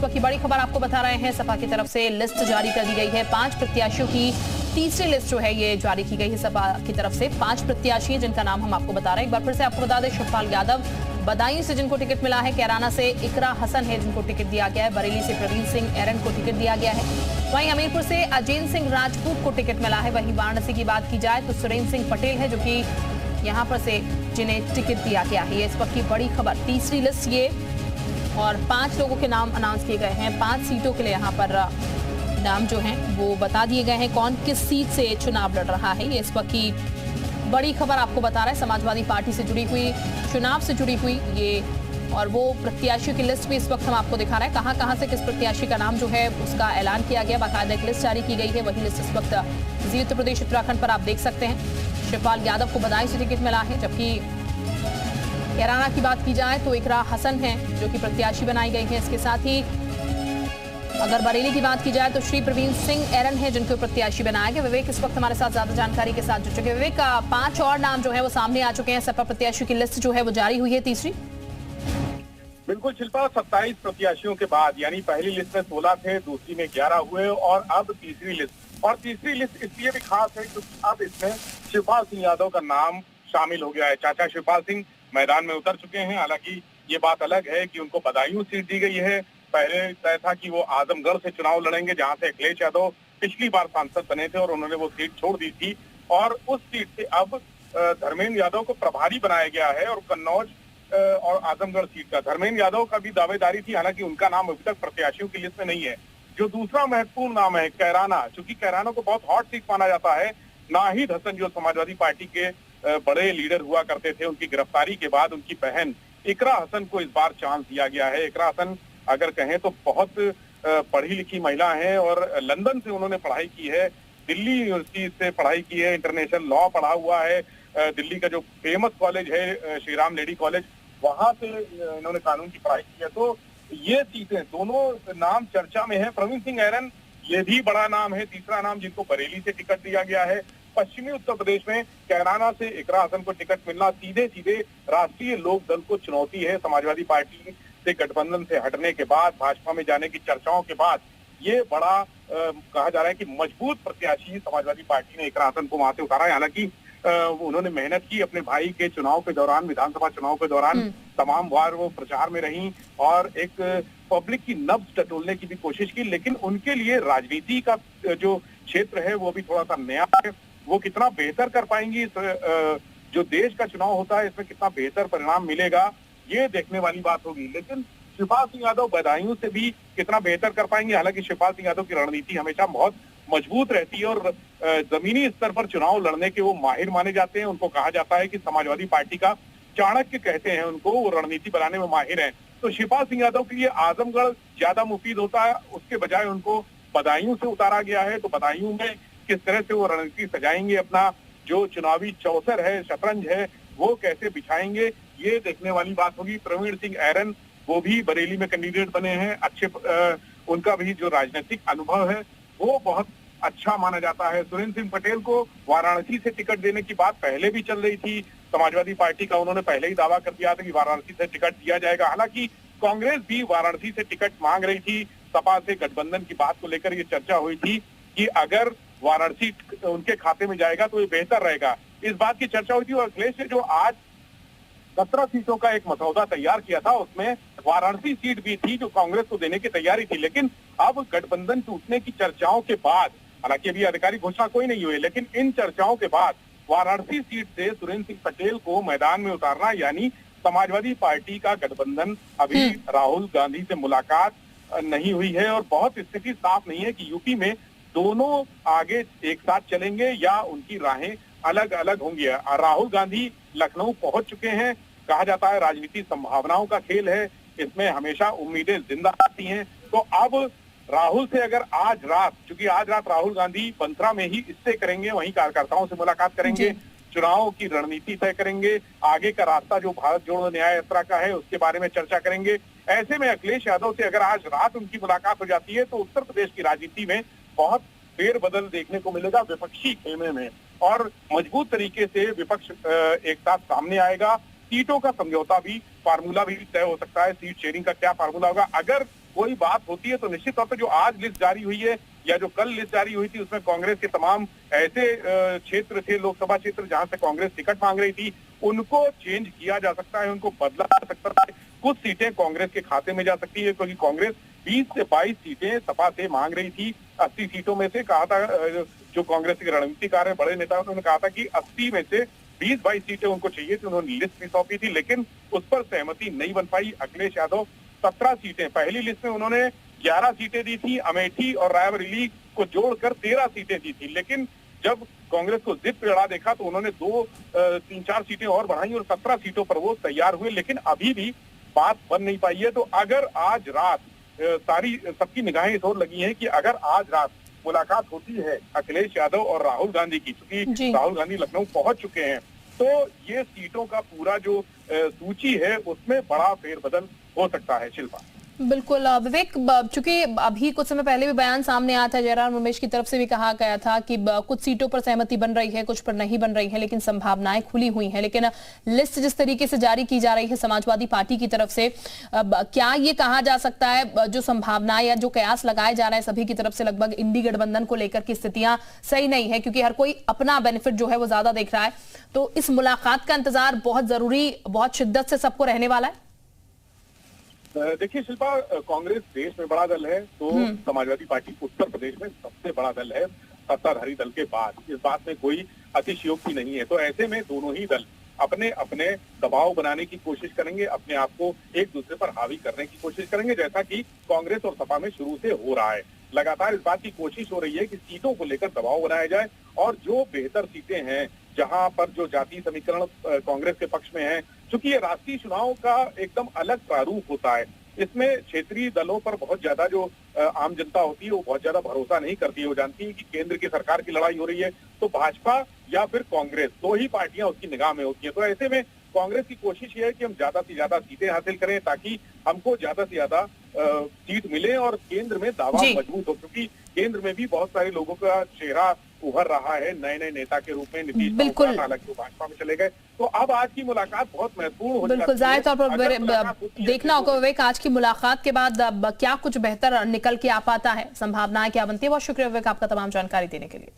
वक्त की बड़ी खबर आपको बता रहे हैं। सपा की तरफ से लिस्ट जारी कर दी गई है। 5 प्रत्याशियों की तीसरी लिस्ट जो है ये जारी की गई है। सपा की तरफ से 5 प्रत्याशी हैं जिनका नाम हम आपको बता रहे हैं। एक बार फिर से आपको बता दें, शिवपाल यादव बदायूं से जिनको टिकट मिला है, कैराना से इकरा हसन है जिनको टिकट दिया गया है, बरेली से प्रवीण सिंह एरन को टिकट दिया गया है, वहीं हमीरपुर से अजेंद्र सिंह राजपूत को टिकट मिला है। वहीं वाराणसी की बात की जाए तो सुरेंद्र सिंह पटेल है जो कि यहाँ पर से जिन्हें टिकट दिया गया है। इस वक्त की बड़ी खबर, तीसरी लिस्ट ये, और 5 लोगों के नाम अनाउंस किए गए हैं। 5 सीटों के लिए यहाँ पर नाम जो हैं वो बता दिए गए हैं, कौन किस सीट से चुनाव लड़ रहा है। ये इस वक्त की बड़ी खबर आपको बता रहा है। समाजवादी पार्टी से जुड़ी हुई, चुनाव से जुड़ी हुई ये, और वो प्रत्याशियों की लिस्ट भी इस वक्त हम आपको दिखा रहे हैं। कहां से किस प्रत्याशी का नाम जो है उसका ऐलान किया गया, बाकायदा एक लिस्ट जारी की गई है। वही लिस्ट इस वक्त जी उत्तर प्रदेश उत्तराखंड पर आप देख सकते हैं। शिवपाल यादव को बदायूं से टिकट मिला है, जबकि कैराना की बात की जाए तो इकरा हसन है जो कि प्रत्याशी बनाई गई है। इसके साथ ही अगर बरेली की बात की जाए तो श्री प्रवीण सिंह एरन है जिनको प्रत्याशी बनाया गया। विवेक इस वक्त हमारे साथ ज्यादा जानकारी के साथ जुड़ चुके हैं। विवेक, 5 और नाम जो है वो सामने आ चुके हैं। सपा प्रत्याशियों की लिस्ट जो है वो जारी हुई है तीसरी। बिल्कुल शिल्पा, 27 प्रत्याशियों के बाद, यानी पहली लिस्ट में 16 थे, दूसरी में 11 हुए और अब तीसरी लिस्ट। और तीसरी लिस्ट इसलिए भी खास है क्योंकि अब इसमें शिवपाल सिंह यादव का नाम शामिल हो गया है। चाचा शिवपाल सिंह मैदान में उतर चुके हैं। हालांकि ये बात अलग है कि उनको बदायूं सीट दी गई है। पहले तय था कि वो आजमगढ़ से चुनाव लड़ेंगे, जहां से अखिलेश यादव पिछली बार सांसद बने थे और उन्होंने वो सीट छोड़ दी थी। और उस सीट से अब धर्मेंद्र यादव को प्रभारी बनाया गया है। और कन्नौज और आजमगढ़ सीट का धर्मेंद्र यादव का भी दावेदारी थी, हालांकि उनका नाम अभी तक प्रत्याशियों की लिस्ट में नहीं है। जो दूसरा महत्वपूर्ण नाम है कैराना, चूंकि कैराना को बहुत हॉट सीट माना जाता है। नाहिद हसन जो समाजवादी पार्टी के बड़े लीडर हुआ करते थे, उनकी गिरफ्तारी के बाद उनकी बहन इकरा हसन को इस बार चांस दिया गया है। इकरा हसन अगर कहें तो बहुत पढ़ी लिखी महिला है और लंदन से उन्होंने पढ़ाई की है, दिल्ली यूनिवर्सिटी से पढ़ाई की है, इंटरनेशनल लॉ पढ़ा हुआ है। दिल्ली का जो फेमस कॉलेज है श्रीराम लेडी कॉलेज, वहां से इन्होंने कानून की पढ़ाई की है। तो ये सीटें दोनों नाम चर्चा में है। प्रवीण सिंह एरन ये भी बड़ा नाम है, तीसरा नाम जिनको बरेली से टिकट दिया गया है। पश्चिमी उत्तर प्रदेश में कैराना से इकरा हसन को टिकट मिलना सीधे सीधे राष्ट्रीय लोक दल को चुनौती है। समाजवादी पार्टी से गठबंधन से हटने के बाद, भाजपा में जाने की चर्चाओं के बाद ये बड़ा कहा जा रहा है कि मजबूत प्रत्याशी समाजवादी पार्टी ने इकरा हसन को वहां से उतारा है। हालांकि उन्होंने मेहनत की, अपने भाई के चुनाव के दौरान, विधानसभा चुनाव के दौरान तमाम बार वो प्रचार में रही और एक पब्लिक की नब्ज टटोलने की भी कोशिश की। लेकिन उनके लिए राजनीति का जो क्षेत्र है वो भी थोड़ा सा नया है। वो कितना बेहतर कर पाएंगी, जो देश का चुनाव होता है इसमें कितना बेहतर परिणाम मिलेगा, ये देखने वाली बात होगी। लेकिन शिवपाल सिंह यादव बदायूं से भी कितना बेहतर कर पाएंगे। हालांकि शिवपाल सिंह यादव की रणनीति हमेशा बहुत मजबूत रहती है और जमीनी स्तर पर चुनाव लड़ने के वो माहिर माने जाते हैं। उनको कहा जाता है कि समाजवादी पार्टी का चाणक्य कहते हैं उनको, वो रणनीति बनाने में माहिर हैं। तो शिवपाल सिंह यादव के लिए आजमगढ़ ज्यादा मुफीद होता है, उसके बजाय उनको बदायूं से उतारा गया है। तो बदायूं में किस तरह से वो रणनीति सजाएंगे, अपना जो चुनावी चौसर है, शतरंज है, वो कैसे बिछाएंगे, ये देखने वाली बात होगी। प्रवीण सिंह एरन वो भी बरेली में कैंडिडेट बने हैं, अच्छे उनका भी जो राजनीतिक अनुभव है वो बहुत अच्छा माना जाता है। सुरेंद्र सिंह पटेल को वाराणसी से टिकट देने की बात पहले भी चल रही थी समाजवादी पार्टी का, उन्होंने पहले ही दावा कर दिया था कि वाराणसी से टिकट दिया जाएगा। हालांकि कांग्रेस भी वाराणसी से टिकट मांग रही थी। सपा से गठबंधन की बात को लेकर ये चर्चा हुई थी कि अगर वाराणसी उनके खाते में जाएगा तो ये बेहतर रहेगा, इस बात की चर्चा हुई थी। और अखिलेश ने जो आज 17 सीटों का एक मसौदा तैयार किया था, उसमें वाराणसी सीट भी थी जो कांग्रेस को देने की तैयारी थी। लेकिन अब गठबंधन टूटने की चर्चाओं के बाद, हालांकि अभी आधिकारिक घोषणा कोई नहीं हुई, लेकिन इन चर्चाओं के बाद वाराणसी सीट से सुरेंद्र सिंह पटेल को मैदान में उतारना, यानी समाजवादी पार्टी का गठबंधन, अभी राहुल गांधी से मुलाकात नहीं हुई है और बहुत स्थिति साफ नहीं है कि यूपी में दोनों आगे एक साथ चलेंगे या उनकी राहें अलग अलग होंगी। राहुल गांधी लखनऊ पहुंच चुके हैं। कहा जाता है राजनीति संभावनाओं का खेल है, इसमें हमेशा उम्मीदें जिंदा आती हैं। तो अब राहुल से अगर आज रात, क्योंकि आज रात राहुल गांधी बंसरा में ही इससे करेंगे, वहीं कार्यकर्ताओं से मुलाकात करेंगे, चुनाव की रणनीति तय करेंगे, आगे का रास्ता जो भारत जोड़ो न्याय यात्रा का है उसके बारे में चर्चा करेंगे। ऐसे में अखिलेश यादव से अगर आज रात उनकी मुलाकात हो जाती है तो उत्तर प्रदेश की राजनीति में बहुत फेरबदल देखने को मिलेगा विपक्षी खेमे में, और मजबूत तरीके से विपक्ष एक साथ सामने आएगा। सीटों का समझौता भी, फार्मूला भी तय हो सकता है, सीट शेयरिंग का क्या फार्मूला होगा। अगर कोई बात होती है तो निश्चित तौर पर जो आज लिस्ट जारी हुई है या जो कल लिस्ट जारी हुई थी उसमें कांग्रेस के तमाम ऐसे क्षेत्र थे, लोकसभा क्षेत्र जहां से कांग्रेस टिकट मांग रही थी, उनको चेंज किया जा सकता है, उनको बदला जा सकता है। कुछ सीटें कांग्रेस के खाते में जा सकती है, क्योंकि कांग्रेस 20 से 22 सीटें सपा से मांग रही थी। 80 सीटों में से कहा था, जो कांग्रेस के रणनीतिकार है, बड़े नेता, उन्होंने कहा था कि 80 में से 20-22 सीटें उनको चाहिए थी। उन्होंने लिस्ट भी सौंपी थी, लेकिन उस पर सहमति नहीं बन पाई। अखिलेश यादव 17 सीटें, पहली लिस्ट में उन्होंने 11 सीटें दी थी, अमेठी और रायबरेली को जोड़कर 13 सीटें दी थी, लेकिन जब कांग्रेस को जिद पे अड़ा देखा तो उन्होंने 3-4 सीटें और बढ़ाई और 17 सीटों पर वो तैयार हुए, लेकिन अभी भी बात बन नहीं पाई है। तो अगर आज रात सबकी निगाहें इस ओर लगी हैं कि अगर आज रात मुलाकात होती है अखिलेश यादव और राहुल गांधी की, क्योंकि राहुल गांधी लखनऊ पहुंच चुके हैं, तो ये सीटों का पूरा जो सूची है उसमें बड़ा फेरबदल हो सकता है। शिल्पा, बिल्कुल विवेक, चूंकि अभी कुछ समय पहले भी बयान सामने आया था, जयराम रमेश की तरफ से भी कहा गया था कि कुछ सीटों पर सहमति बन रही है, कुछ पर नहीं बन रही है, लेकिन संभावनाएं खुली हुई हैं। लेकिन लिस्ट जिस तरीके से जारी की जा रही है समाजवादी पार्टी की तरफ से, क्या ये कहा जा सकता है जो संभावनाएं या जो कयास लगाए जा रहे हैं सभी की तरफ से, लगभग इंडी गठबंधन को लेकर की स्थितियां सही नहीं है, क्योंकि हर कोई अपना बेनिफिट जो है वो ज्यादा देख रहा है। तो इस मुलाकात का इंतजार बहुत जरूरी, बहुत शिद्दत से सबको रहने वाला है। देखिए शिल्पा, कांग्रेस देश में बड़ा दल है, तो समाजवादी पार्टी उत्तर प्रदेश में सबसे बड़ा दल है सत्ताधारी दल के बाद। इस बात में कोई अतिशयोक्ति नहीं है। तो ऐसे में दोनों ही दल अपने अपने दबाव बनाने की कोशिश करेंगे, अपने आप को एक दूसरे पर हावी करने की कोशिश करेंगे, जैसा कि कांग्रेस और सपा में शुरू से हो रहा है। लगातार इस बात की कोशिश हो रही है कि सीटों को लेकर दबाव बनाया जाए, और जो बेहतर सीटें हैं, जहां पर जो जातीय समीकरण कांग्रेस के पक्ष में है, क्योंकि ये राष्ट्रीय चुनाव का एकदम अलग प्रारूप होता है, इसमें क्षेत्रीय दलों पर बहुत ज्यादा जो आम जनता होती है वो बहुत ज्यादा भरोसा नहीं करती है। वो जानती है कि केंद्र की सरकार की लड़ाई हो रही है, तो भाजपा या फिर कांग्रेस, दो ही पार्टियां उसकी निगाह में होती है। तो ऐसे में कांग्रेस की कोशिश ये है कि हम ज्यादा से ज्यादा सीटें हासिल करें, ताकि हमको ज्यादा से ज्यादा सीट मिले और केंद्र में दावा मजबूत हो, क्योंकि केंद्र में भी बहुत सारे लोगों का चेहरा उभर रहा है नए नए नेता के रूप में। नीतीश कुमार हालांकि भाजपा में चले गए, तो अब आज की मुलाकात बहुत महत्वपूर्ण हो जाती है। बिल्कुल, जाहिर तौर पर देखना होगा विवेक आज की मुलाकात के बाद क्या कुछ बेहतर निकल के आ पाता है, संभावनाएं क्या बनती है। बहुत शुक्रिया विवेक आपका तमाम जानकारी देने के लिए।